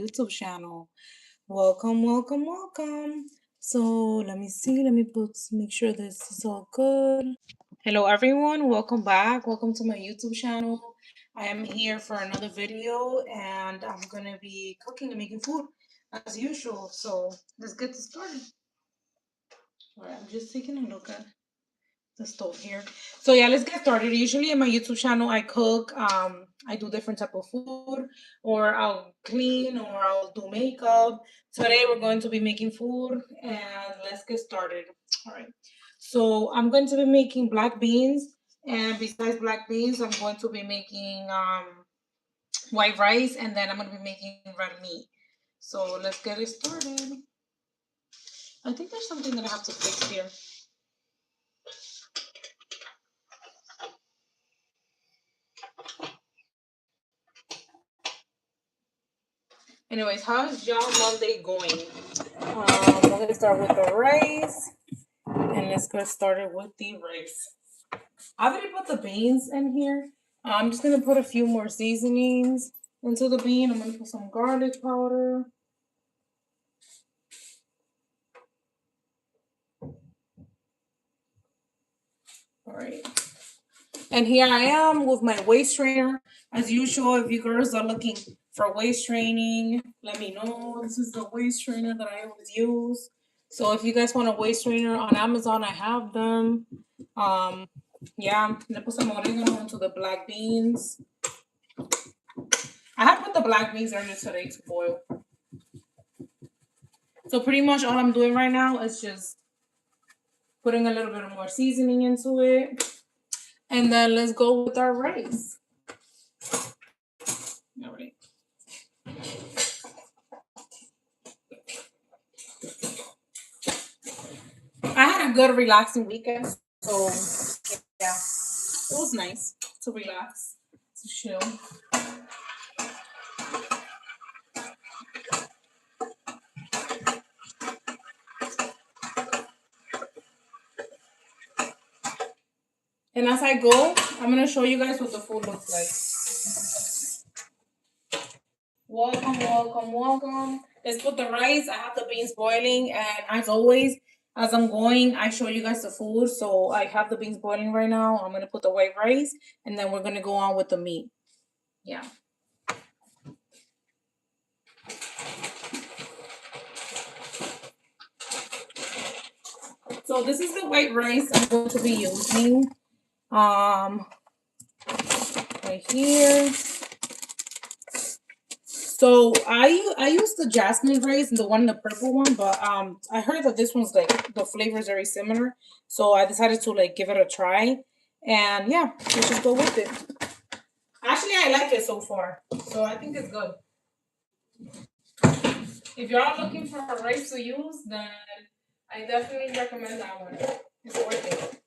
YouTube channel. Welcome, welcome, welcome. So let me see, let me make sure this is all good. Hello everyone, welcome back. Welcome to my YouTube channel. I am here for another video and I'm gonna be cooking and making food as usual. So let's get started. All right, I'm just taking a look at the stove here. So yeah, let's get started. Usually in my YouTube channel, I cook, I do different type of food, or I'll clean, or I'll do makeup. Today we're going to be making food, and let's get started. All right. So I'm going to be making black beans, and besides black beans, I'm going to be making white rice, and then I'm going to be making red meat. So let's get it started. I think there's something that I have to fix here. Anyways, how's y'all Monday going? We're gonna start with the rice, and let's get started with the rice. I already put the beans in here. I'm just gonna put a few more seasonings into the bean. I'm gonna put some garlic powder. All right. And here I am with my waist trainer. As usual, if you girls are looking for waist training, let me know. This is the waist trainer that I always use. So if you guys want a waist trainer on Amazon, I have them. Yeah, I put some oregano into the black beans. I have put the black beans earlier today to boil. So pretty much all I'm doing right now is just putting a little bit of more seasoning into it. And then let's go with our rice. All right. I had a good relaxing weekend. So yeah, it was nice to relax, to chill. And as I go, I'm going to show you guys what the food looks like. Welcome, welcome, welcome. Let's put the rice. I have the beans boiling. And as always, as I'm going, I show you guys the food. So I have the beans boiling right now. I'm going to put the white rice. And then we're going to go on with the meat. Yeah. So this is the white rice I'm going to be using. Right here. So I use the jasmine rice and the one, the purple one, but I heard that this one's like the flavor is very similar. So I decided to like give it a try. And yeah, let's just go with it. Actually, I like it so far. So I think it's good. If you're all looking for a rice to use, then I definitely recommend that one. It's worth it.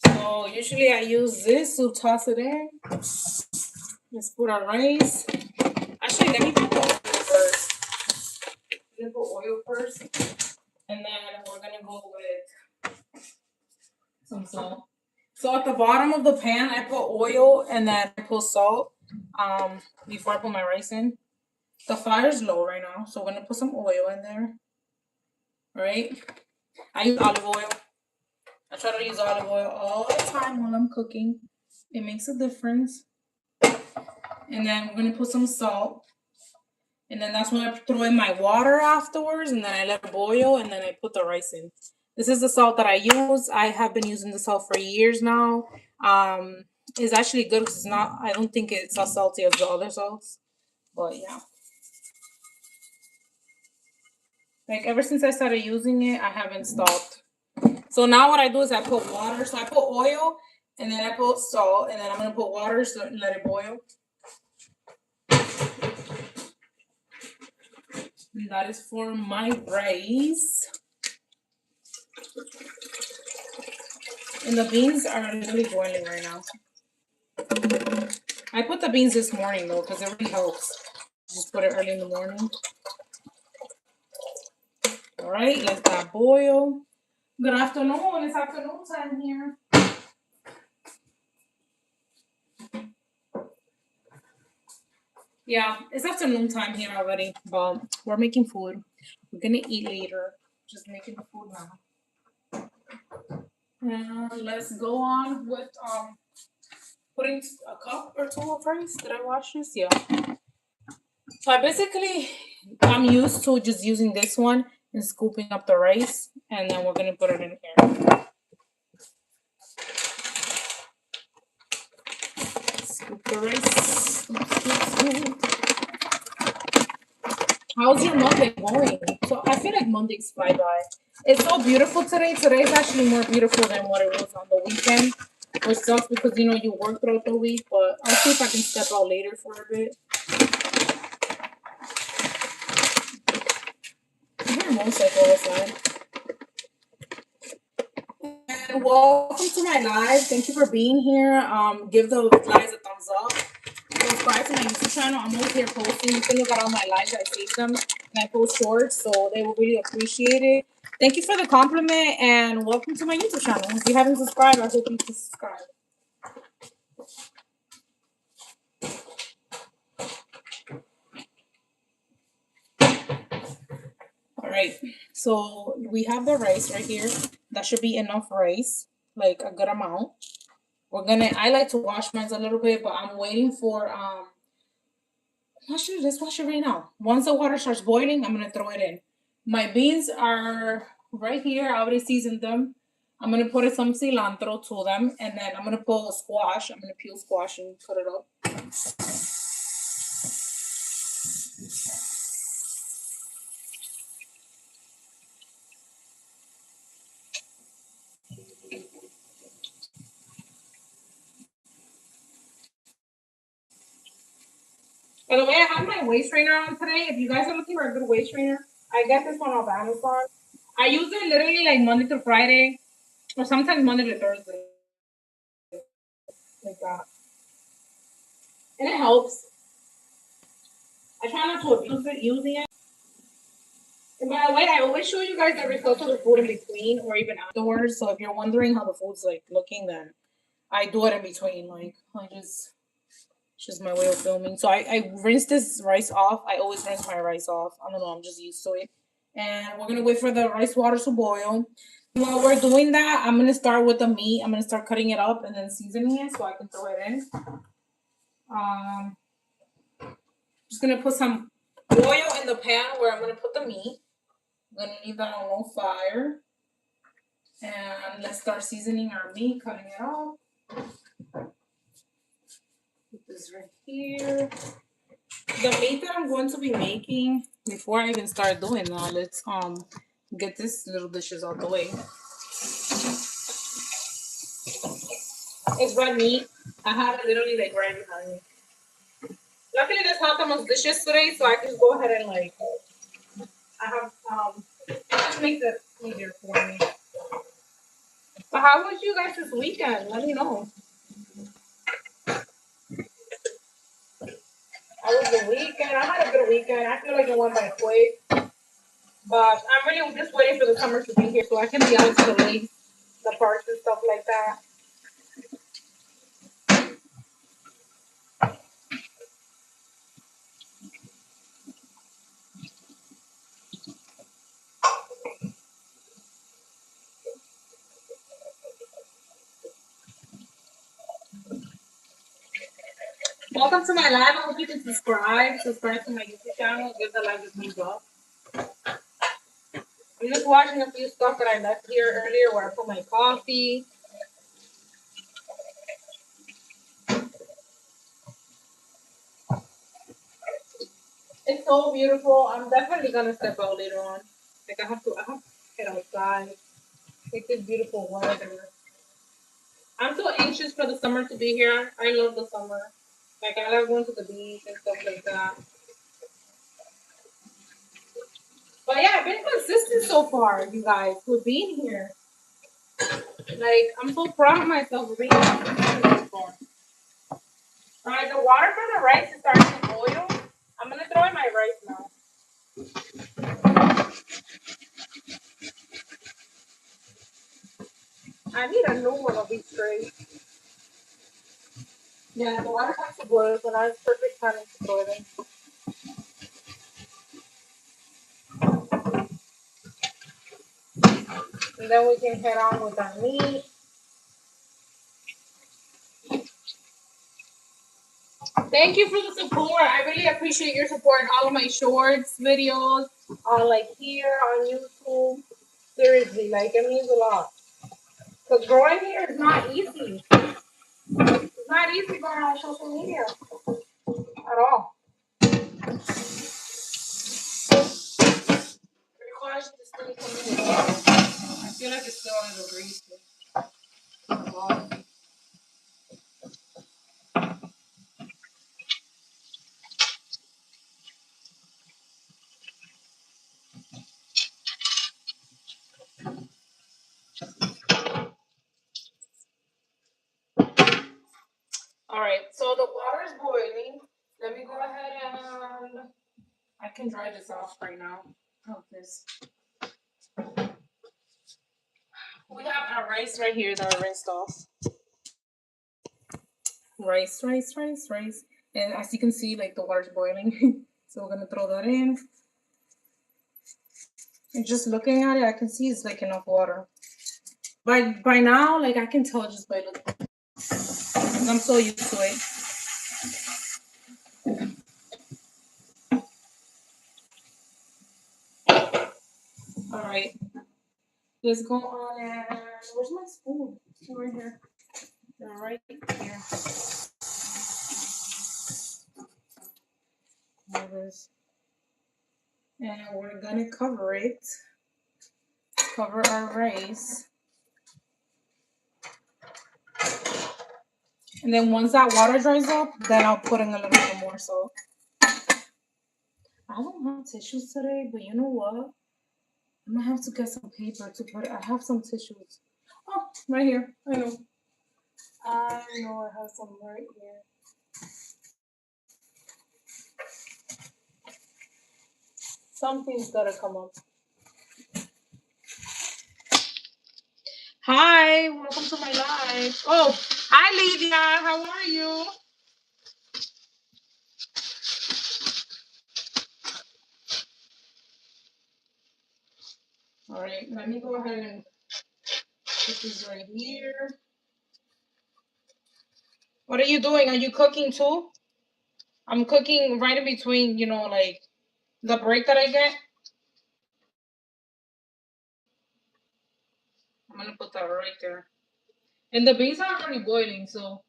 So usually I use this to toss it in. Let's put our rice. Actually, let me put the oil first. Let me put oil first. And then we're gonna go with some salt. So at the bottom of the pan, I put oil and then I put salt before I put my rice in. The fire's low right now, so we're gonna put some oil in there. All right. I use olive oil. I try to use olive oil all the time while I'm cooking. It makes a difference. And then we're gonna put some salt. And then that's when I throw in my water afterwards, and then I let it boil, and then I put the rice in. This is the salt that I use. I have been using the salt for years now. It's actually good because it's not, I don't think it's as salty as the other salts. But yeah. Like ever since I started using it, I haven't stopped. So now what I do is I put water. So I put oil, and then I put salt, and then I'm going to put water so let it boil. And that is for my rice. And the beans are literally boiling right now. I put the beans this morning though, because it really helps. Just put it early in the morning. All right, let that boil. Good afternoon. It's afternoon time here. Yeah, it's afternoon time here already, but we're making food. We're gonna eat later. Just making the food now. Let's go on with putting a cup or two of rice. Did I wash this? Yeah. So I'm used to just using this one and scooping up the rice, and then we're gonna put it in here. Scoop the rice. Scoop, scoop, scoop. How's your Monday going? So I feel like Mondays fly by. It's so beautiful today. Today is actually more beautiful than what it was on the weekend, which sucks because you work throughout the week. But I'll see if I can step out later for a bit. I hear a motorcycle outside. And welcome to my live. Thank you for being here. Give the lives a thumbs up. Subscribe to my YouTube channel. I'm always here posting. You can look at all my lives. I save them and I post shorts, so they will really appreciate it. Thank you for the compliment and welcome to my YouTube channel. If you haven't subscribed, I hope you can subscribe. All right, so we have the rice right here. That should be enough rice, like a good amount. I like to wash mine a little bit, but I'm waiting for let's wash it right now. Once the water starts boiling, I'm gonna throw it in. My beans are right here. I already seasoned them. I'm gonna put some cilantro to them, and then I'm gonna pull a squash. I'm gonna peel squash and cut it up. By the way, I have my waist trainer on today. If you guys are looking for a good waist trainer, I get this one off Amazon. I use it literally like Monday to Friday, or sometimes Monday to Thursday, like that, and it helps. I try not to abuse it using it. And by the way, I always show you guys the results of the food in between or even afterwards. So if you're wondering how the food's like looking, then I do it in between. Like it's just my way of filming. So I rinse this rice off. I always rinse my rice off. I don't know, I'm just used to it. And we're gonna wait for the rice water to boil. While we're doing that, I'm gonna start with the meat. I'm gonna start cutting it up and then seasoning it so I can throw it in. Um, just gonna put some oil in the pan where I'm gonna put the meat. I'm gonna leave that on low fire. And let's start seasoning our meat, cutting it up. Put this right here. The meat that I'm going to be making, before I even start doing that, let's get this little dishes out the way. It's red meat. I have it literally like right behind me. Luckily, there's not that much dishes today, so I can just go ahead and like I have it just makes it easier for me. But how was you guys this weekend? Let me know. How was the weekend? I had a good weekend. I feel like it went by quick. But I'm really just waiting for the summer to be here so I can be out to the lakes, the parks and stuff like that. Welcome to my live. I hope you can subscribe to my YouTube channel, give the live a thumbs up. I'm just watching a few stuff that I left here earlier where I put my coffee. It's so beautiful. I'm definitely gonna step out later on. Like I have to head outside. Like this beautiful weather. I'm so anxious for the summer to be here. I love the summer. Like I love going to the beach and stuff like that. But yeah, I've been consistent so far, you guys, with being here. Like I'm so proud of myself for being consistent so far. Alright, the water for the rice is starting to boil. I'm gonna throw in my rice now. I need a new one of these trays. Yeah, the water has to boil, so now it's perfect time to throw it in. And then we can head on with our meat. Thank you for the support. I really appreciate your support in all of my shorts, videos, on like here on YouTube. Seriously, like it means a lot. Because growing here is not easy. It's not easy going on social media at all. I feel like it's still on the grease. All right, so the water is boiling. Let me go ahead and I can dry this off right now. Oh, this. We have our rice right here that I rinsed off. Rice. And as you can see, like the water's boiling. So we're gonna throw that in. And just looking at it, I can see it's like enough water. By now, like I can tell just by looking. I'm so used to it. All right. Let's go on and where's my spoon? Right here. Right here. And we're gonna cover it. Cover our rice. And then once that water dries up, then I'll put in a little bit more salt. I don't have tissues today, but you know what? I'm gonna have to get some paper to put it. I have some tissues. Oh, right here. I know I have some right here. Something's gotta come up. Hi, welcome to my live. Oh, hi Lydia, how are you? All right, let me go ahead and put this right here. What are you doing? Are you cooking too? I'm cooking right in between, you know, like the break that I get. I'm gonna put that right there. And the beans are already boiling, so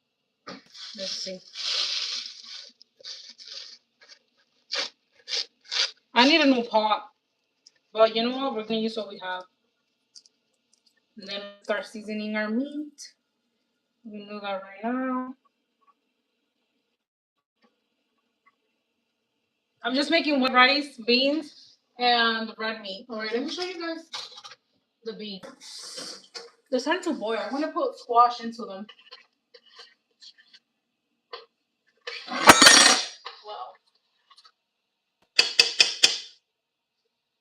let's see. I need a new pot, but you know what? We're gonna use what we have. And then start seasoning our meat. We can do that right now. I'm just making white rice, beans, and red meat. All right, let me show you guys the beans. They're starting to boil. I'm gonna put squash into them. Wow.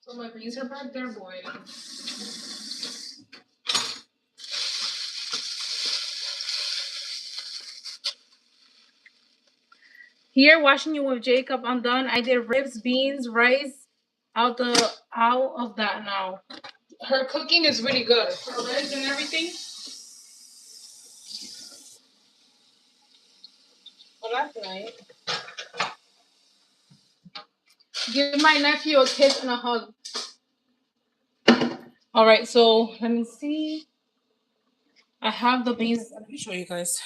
So my beans are back there boiling. Here, watching you with Jacob, I'm done. I did ribs, beans, rice, out of that now. Her cooking is really good. Her ribs and everything. Well, that's nice. Give my nephew a kiss and a hug. All right, so let me see. I have the beans. Let me show you guys.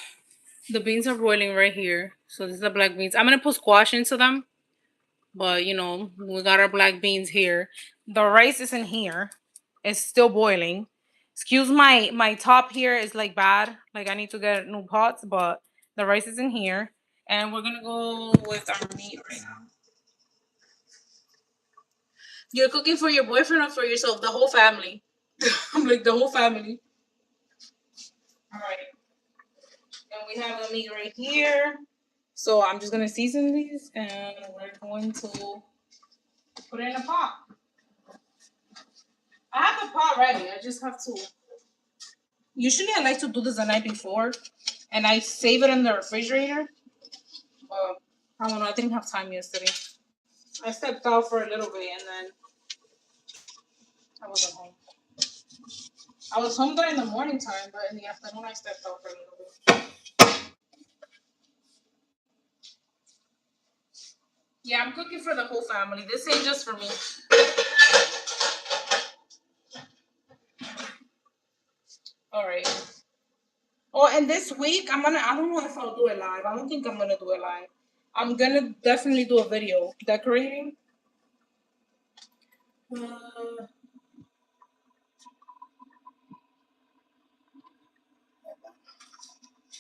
The beans are boiling right here. So this is the black beans. I'm gonna put squash into them, but you know we got our black beans here. The rice is in here. It's still boiling. Excuse my top here is like bad. Like I need to get new pots, but the rice is in here, and we're gonna go with our meat right now. You're cooking for your boyfriend or for yourself? The whole family. I'm like the whole family. All right. And we have the meat right here. So I'm just gonna season these, and we're going to put it in a pot. I have the pot ready. I just have to. Usually, I like to do this the night before, and I save it in the refrigerator. But I don't know. I didn't have time yesterday. I stepped out for a little bit, and then I wasn't home. I was home during the morning time, but in the afternoon I stepped out for a little bit. Yeah, I'm cooking for the whole family. This ain't just for me. All right. Oh, and this week I don't know if I'll do it live. I don't think I'm gonna do it live. I'm gonna definitely do a video decorating. Uh,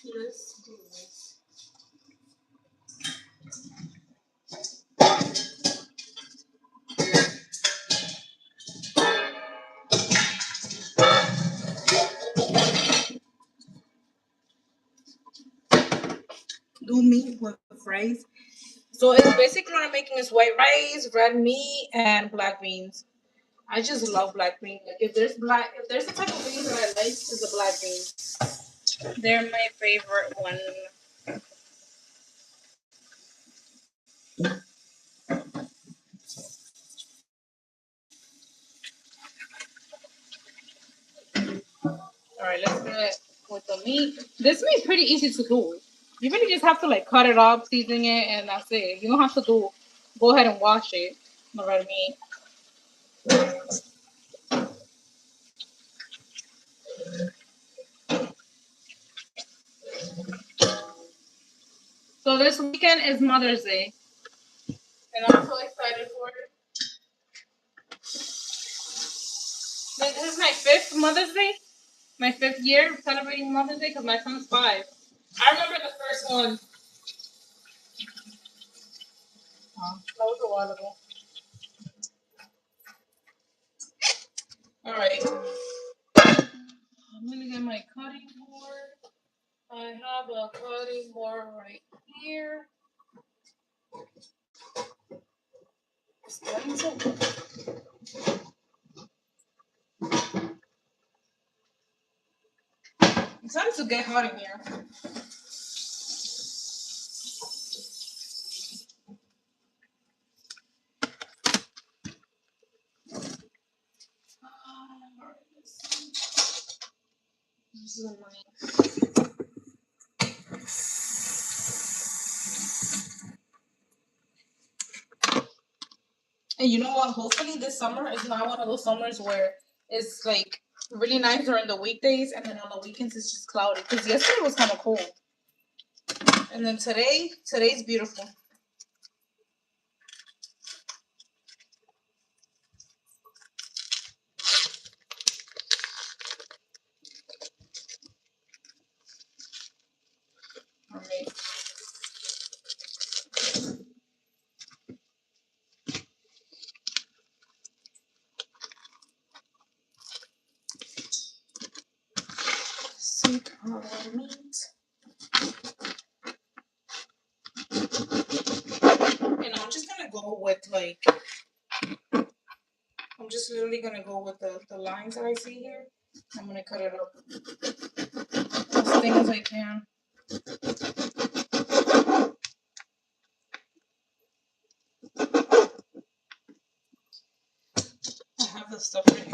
let's do this. Do meat with rice. So it's basically what I'm making is white rice, red meat, and black beans. I just love black beans. Like if there's a type of beans that I like, it's the black beans. They're my favorite one. All right, let's do it with the meat. This meat's pretty easy to do. You really just have to like cut it up, season it, and that's it. You don't have to go ahead and wash it. The red meat. So this weekend is Mother's Day, and I'm so excited for it. This is my fifth Mother's Day, my fifth year celebrating Mother's Day because my son's 5. I remember the first one. That was a while ago. All right. I'm gonna get my cutting board. I have a cutting board right here. It's time to get hot in here. This is annoying. And you know what? Hopefully this summer is not one of those summers where it's like really nice during the weekdays and then on the weekends it's just cloudy. Because yesterday was kind of cold. And then today's beautiful. All right. Sweet meat. And I'm just gonna go with like I'm just literally gonna go with the lines that I see here. I'm gonna cut it up as thin as I can. I have the stuff right here.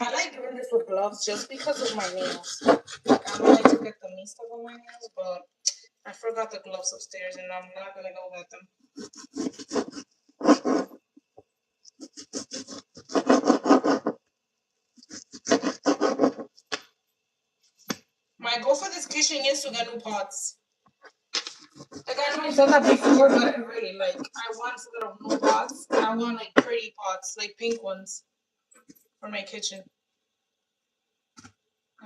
I like doing this with gloves just because of my nails. Like, I don't like to get the meat stuck on my nails, but I forgot the gloves upstairs and I'm not gonna go get them. My goal for this kitchen is to get new pots. Like I know I've done that before, but I really like I want to get new pots. And I want like pretty pots, like pink ones, for my kitchen.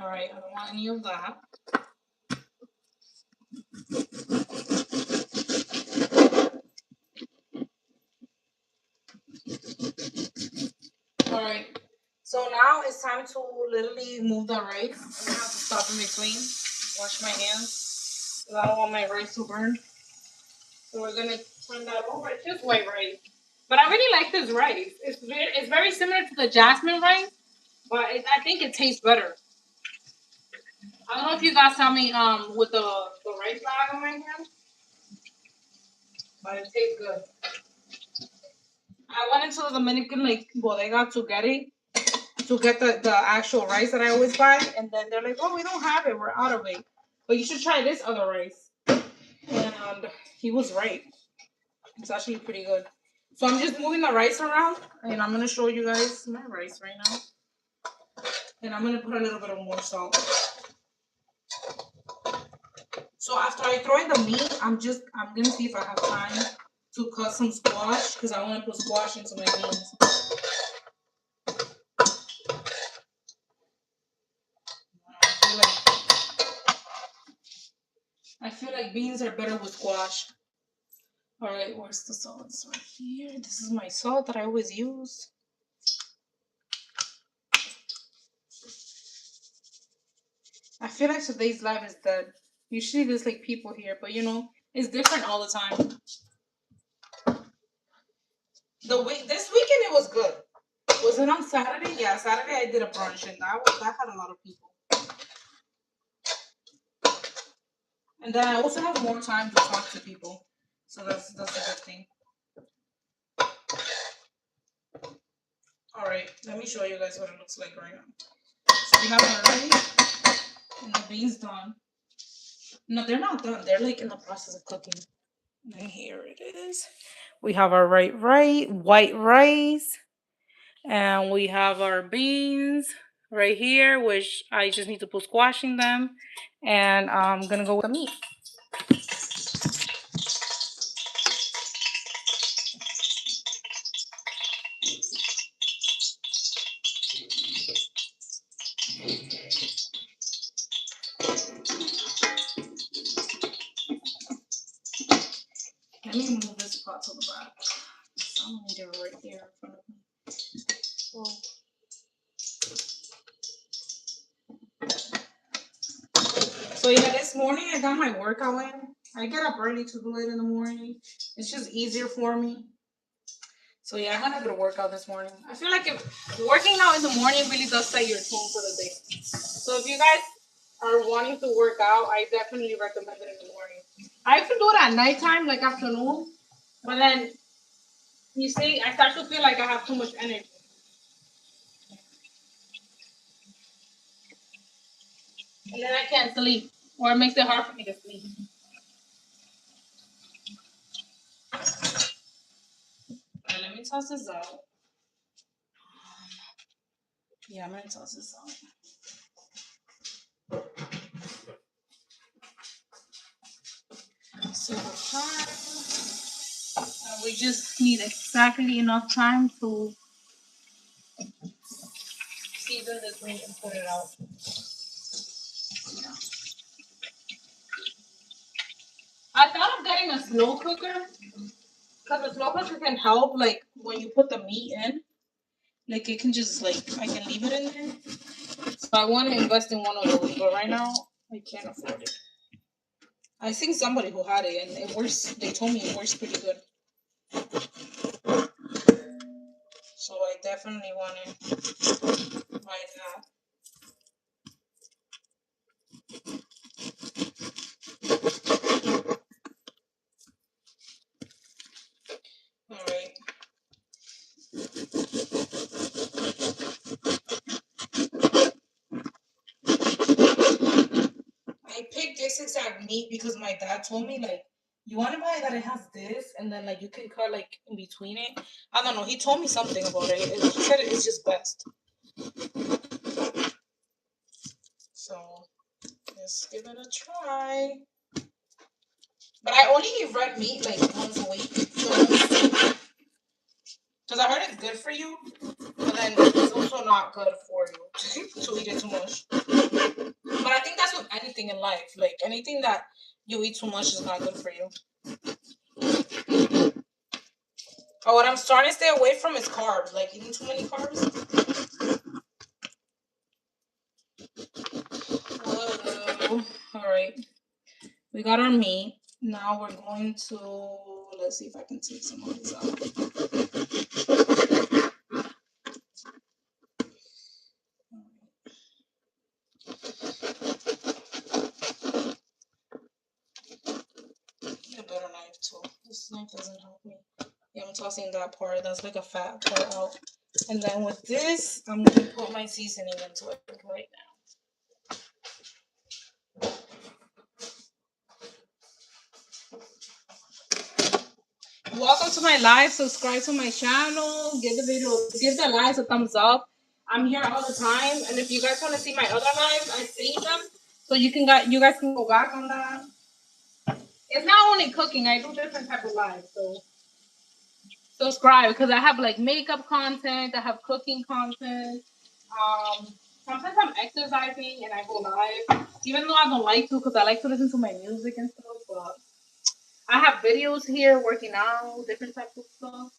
All right, I don't want any of that. All right. So now it's time to literally move the rice. I'm gonna have to stop in between, wash my hands, because I don't want my rice to burn. So we're gonna turn that over. It's just white rice, but I really like this rice. It's very similar to the jasmine rice, but I think it tastes better. I don't know if you guys saw me with the rice bag on my hand, but it tastes good. I went into the Dominican like bodega to get it, to get the actual rice that I always buy, and then they're like, "Oh, we don't have it. We're out of it. But you should try this other rice." And he was right. It's actually pretty good. So I'm just moving the rice around, and I'm gonna show you guys my rice right now. And I'm gonna put a little bit of more salt. So after I throw in the meat, I'm gonna see if I have time to cut some squash because I want to put squash into my beans. I feel like beans are better with squash. All right, where's the salt? It's right here. This is my salt that I always use. I feel like today's live is dead. Usually there's like people here, but you know, it's different all the time. This weekend it was good. Was it on Saturday? Yeah, Saturday I did a brunch and that had a lot of people. And then I also have more time to talk to people. So that's a good thing. Alright, let me show you guys what it looks like right now. So we have our rice and the beans done. No, they're not done. They're like in the process of cooking. And here it is. We have our white rice. And we have our beans right here, which I just need to put squash in them. And I'm gonna go with the meat. Let me move this pot to the back. I'm gonna need it right there in front of me. So yeah, this morning I got my workout in. I get up early to do it in the morning. It's just easier for me. So yeah, I had a good workout this morning. I feel like if working out in the morning really does set your tone for the day. So if you guys are wanting to work out, I definitely recommend it in the morning. I can do it at nighttime, like afternoon, but then you see, I start to feel like I have too much energy. And then I can't sleep, or it makes it hard for me to sleep. Right, let me toss this out. Yeah, I'm gonna toss this out. So we just need exactly enough time to season this meat and put it out. Yeah. I thought of getting a slow cooker because the slow cooker can help, like when you put the meat in, like it can just like I can leave it in there. So I want to invest in one of those, but right now I can't afford it. I think somebody who had it and it works. They told me it works pretty good. So I definitely want to buy that. All right. I picked this exact meat because my dad told me like you want to buy that it has this and then like you can cut like in between it. I don't know. He told me something about it. He said it's just best. So let's give it a try. But I only eat red meat like once a week. Because I heard it's good for you, but then it's also not good for you to eat it too much. But I think that's with anything in life. Like anything that you eat too much is not good for you. But what I'm starting to stay away from is carbs. Like eating too many carbs. Whoa. All right. We got our meat. Now we're going to, let's see if I can take some of this out. Yeah, I'm tossing that part. That's like a fat part out. And then with this, I'm gonna put my seasoning into it right now. Welcome to my live. Subscribe to my channel. Give the lives a thumbs up. I'm here all the time, and if you guys want to see my other lives, I save them so you guys can go back on that. It's not only cooking. I do different type of lives, so subscribe because I have like makeup content. I have cooking content. Sometimes I'm exercising and I go live, even though I don't like to because I like to listen to my music and stuff. But I have videos here working out, different types of stuff.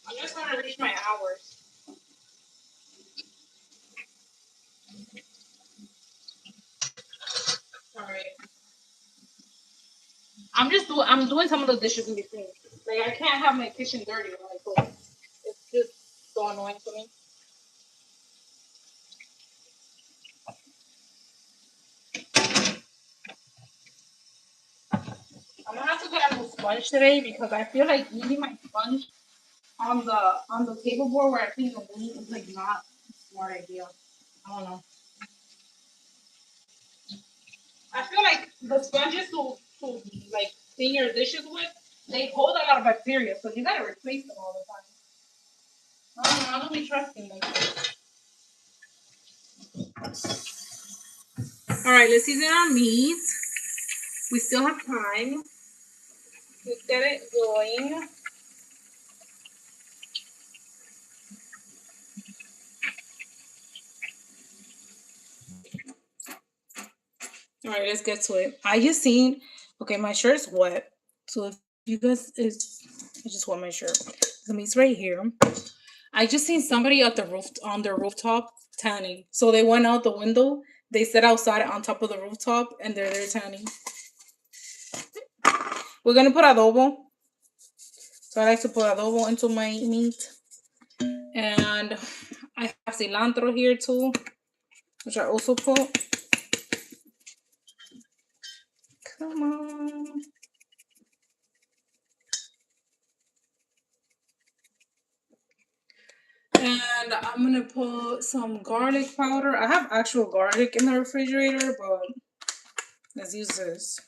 I'm just trying to reach my hours. All right. I'm doing some of the dishes in between. Like I can't have my kitchen dirty when I cook. It's just so annoying for me. I'm gonna have to get a new sponge today because I feel like eating my sponge on the table board where I clean the meat is like not a smart idea. I don't know. I feel like the sponges to like clean your dishes with, they hold a lot of bacteria, so you gotta replace them all the time. I don't know. I don't be trusting them. All right, let's season our meat. We still have time. Let's get it going. All right, let's get to it. I just seen. Okay, my shirt's wet, so if you guys I just want my shirt. The meat's right here. I just seen somebody at the roof on their rooftop tanning. So they went out the window. They sat outside on top of the rooftop and they're there tanning. We're gonna put adobo. So I like to put adobo into my meat. And I have cilantro here too, which I also put. Come on. And I'm gonna put some garlic powder. I have actual garlic in the refrigerator, but let's use this.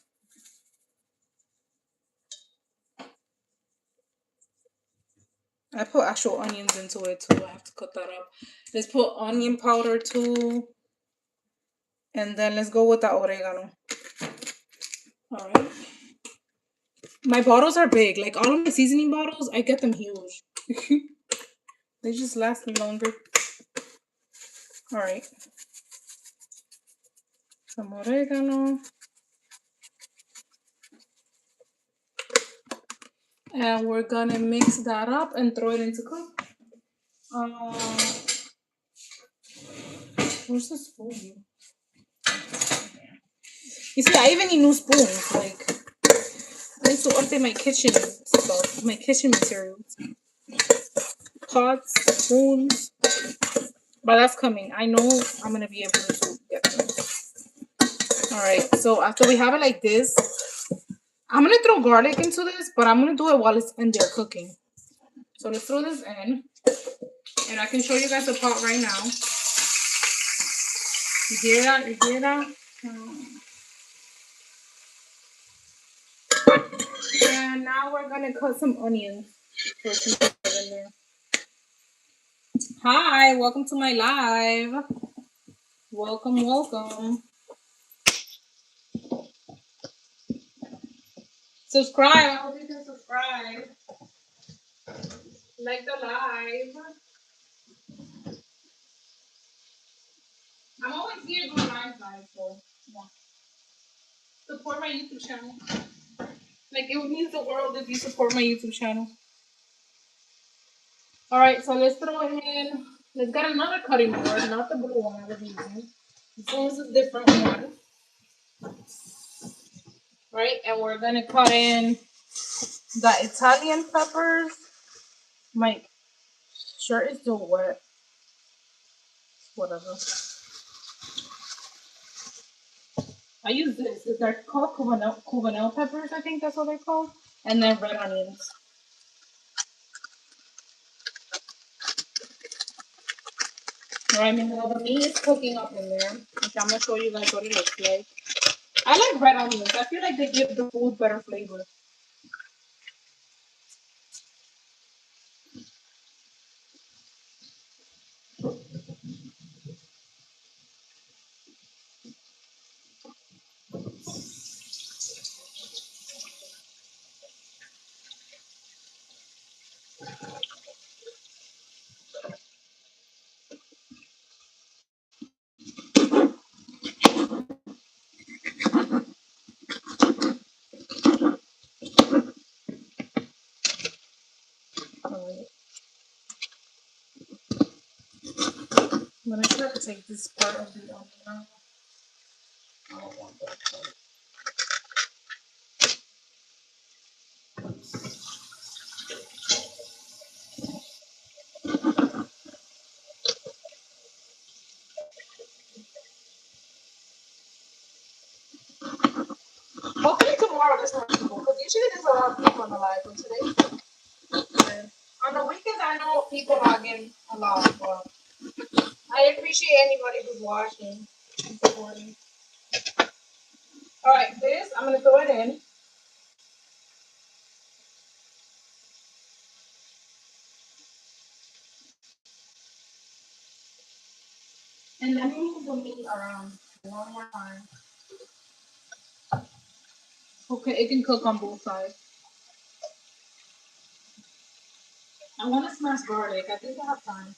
I put actual onions into it too. I have to cut that up. Let's put onion powder too. And then let's go with the oregano. All right. My bottles are big. Like all of my seasoning bottles, I get them huge. They just last me longer. All right. Some oregano. And we're gonna mix that up and throw it into cook. Where's the spoon? You see, I even need new spoons. Like, I need to update my kitchen stuff, my kitchen materials. Pots, spoons. But that's coming. I know I'm gonna be able to get them. All right. So after we have it like this, I'm gonna throw garlic into this, but I'm gonna do it while it's in there cooking. So let's throw this in, and I can show you guys the pot right now. You hear that? You hear that? And now we're gonna cut some onions. So we can put it in there. Hi, welcome to my live. Welcome, welcome. Subscribe. I hope you can subscribe. Like the live. I'm always here doing live, so yeah. Support my YouTube channel. Like it would mean the world if you support my YouTube channel. All right, so let's throw it in. Let's get another cutting board, not the blue one I was using. This one's a different one. Right, and we're gonna cut in the Italian peppers. My shirt is still wet. Whatever. I use this. They're called Cubanelle peppers, I think that's what they're called. And then red onions. Alright, meanwhile the meat is cooking up in there. Which I'm gonna show you guys what it looks like. I like red onions. I feel like they give the food better flavor. Alright. I'm gonna try to take this part of the onion out. I don't want that part. Hopefully tomorrow there's more people, because usually there's a lot of people on the live, but today, on the weekends I know people log in a lot, but I appreciate anybody who's watching and supporting. Alright, this, I'm gonna throw it in. And let me move the meat around one more time. Okay, it can cook on both sides. I want to smash garlic. I think I have time.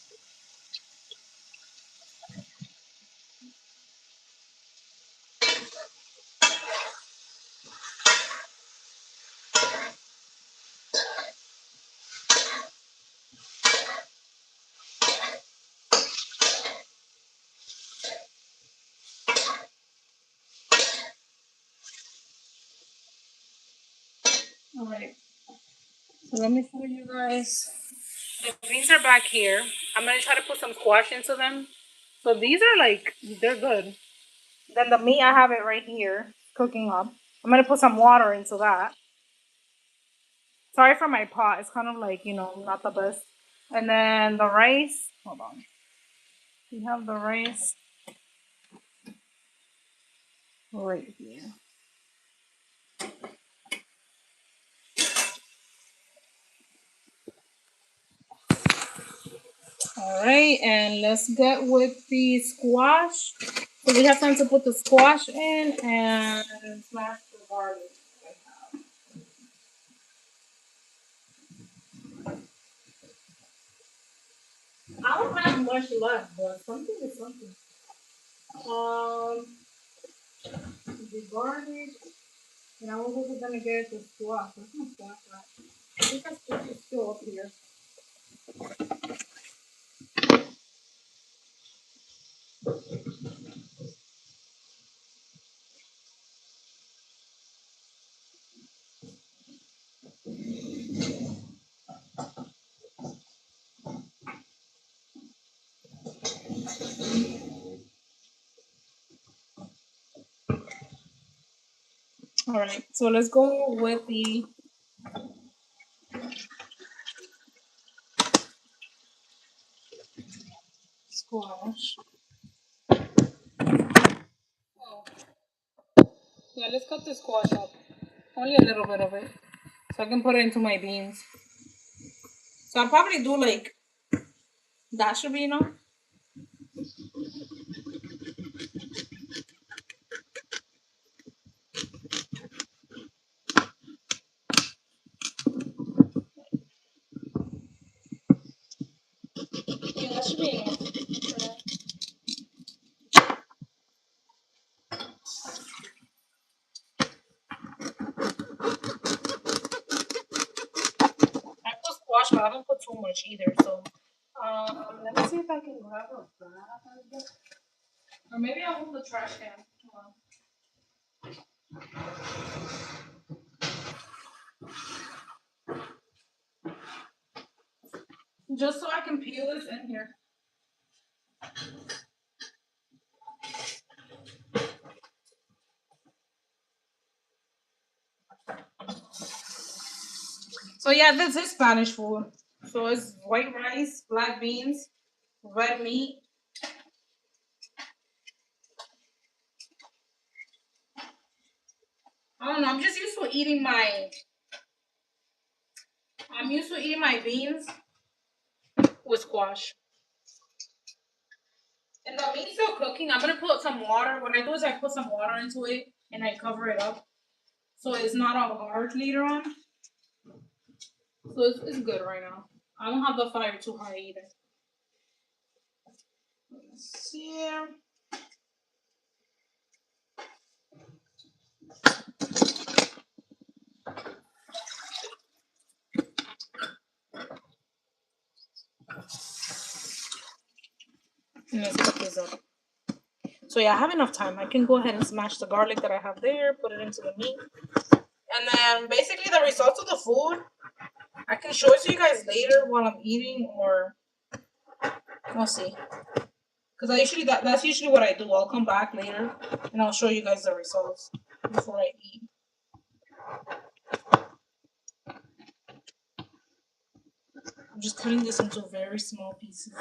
Alright, so let me show you guys. The beans are back here. I'm gonna try to put some squash into them. So these are like, they're good. Then the meat, I have it right here, cooking up. I'm gonna put some water into that. Sorry for my pot. It's kind of like, not the best. And then the rice. Hold on. We have the rice right here. All right, and let's get with the squash. So we have time to put the squash in and smash the garlic. I don't have much left, but something is something. Um, the garlic, and I was also gonna get the squash. Where's my squash at? I think that's still up here. All right, so let's go with the squash. Oh, yeah, let's cut the squash up. Only a little bit of it. So I can put it into my beans. So I'll probably do like, that should be enough. Yeah, that should be enough. I put squash, but I haven't put too much either. So, let me see if I can grab a bag, or maybe I'll hold the trash can. Hold on. Just so I can peel this in here. So yeah, this is Spanish food. So it's white rice, black beans, red meat. I don't know. I'm used to eating my beans with squash. And the meat's still cooking. I'm gonna put some water. What I do is I put some water into it and I cover it up so it's not all hard later on. So it's good right now. I don't have the fire too high either. Let's see. And let's cook this up. So yeah, I have enough time. I can go ahead and smash the garlic that I have there, put it into the meat. And then basically the results of the food, I can show it to you guys later while I'm eating, or we'll see. Because that's usually what I do. I'll come back later and I'll show you guys the results before I eat. I'm just cutting this into very small pieces.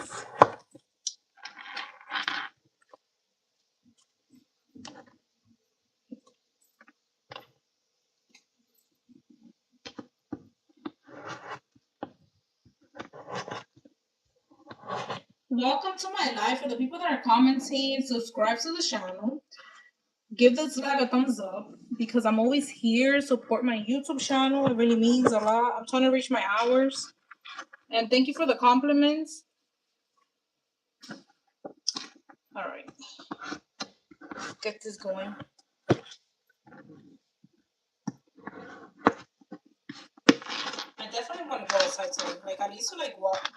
Welcome to my live. For the people that are commenting, subscribe to the channel. Give this live a thumbs up because I'm always here. Support my YouTube channel. It really means a lot. I'm trying to reach my hours. And thank you for the compliments. All right. Get this going. I definitely want to go outside today. Like, I used to like walk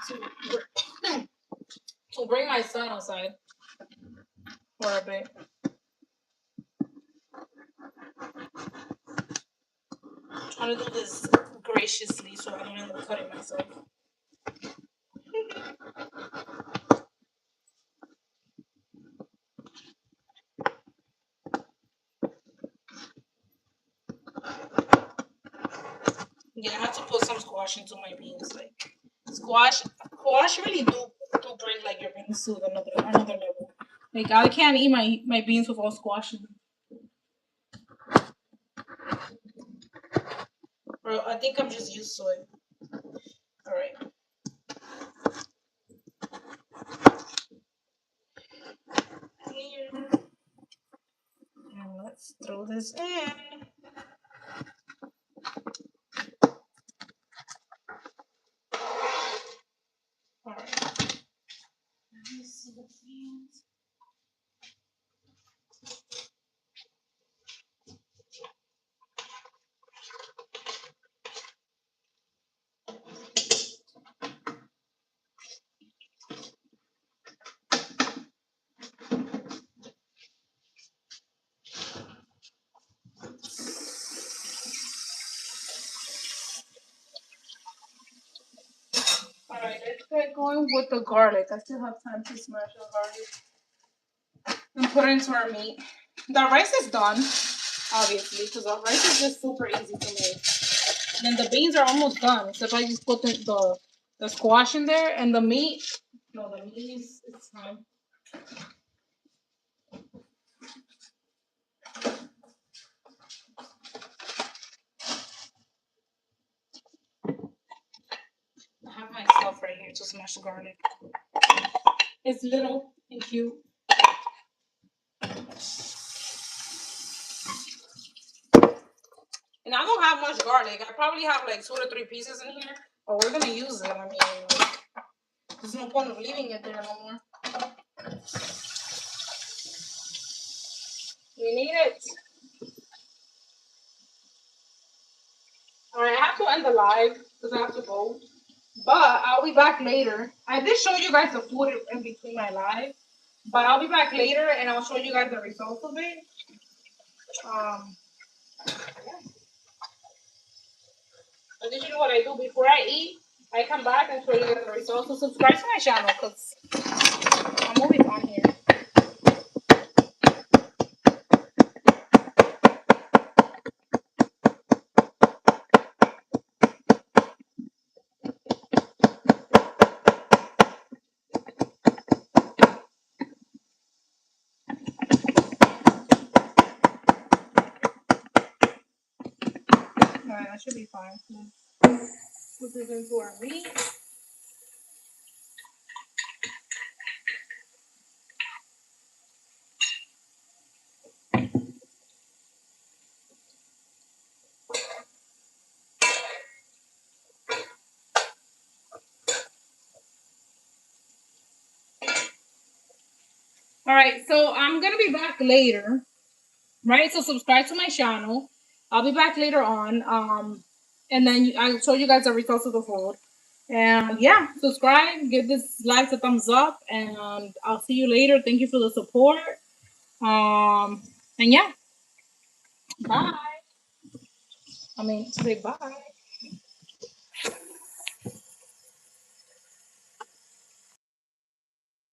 to bring my son outside for a bit. I'm trying to do this graciously so I don't end up cutting myself. Yeah, I have to put some squash into my beans. Like squash really do bring like your beans to another level. Like I can't eat my beans without squash in them. Bro, I think I'm just used to it. All right. Here. And let's throw this in. All right. Let me see the beans. Alright, let's get going with the garlic. I still have time to smash the garlic and put it into our meat. The rice is done, obviously, because the rice is just super easy to make. And then the beans are almost done, except I just put the squash in there and the meat. No, the meat is it's fine. I have my stuff right here to smash the garlic. It's little and cute. And I don't have much garlic. I probably have like 2 to 3 pieces in here. But we're gonna use it. I mean, there's no point of leaving it there no more. We need it. Alright, I have to end the live because I have to go. But I'll be back later. I did show you guys the food in between my live. But I'll be back later and I'll show you guys the results of it. Yeah. Additionally, what I do before I eat, I come back and show you guys the results. So subscribe to my channel because I'm always on here. Alright, that should be fine. Put this into our meat. Alright, so I'm gonna be back later. Right? So subscribe to my channel. I'll be back later on. And then I'll show you guys the results of the food. And yeah, subscribe, give this live a thumbs up, and I'll see you later. Thank you for the support. And yeah, bye. Say bye.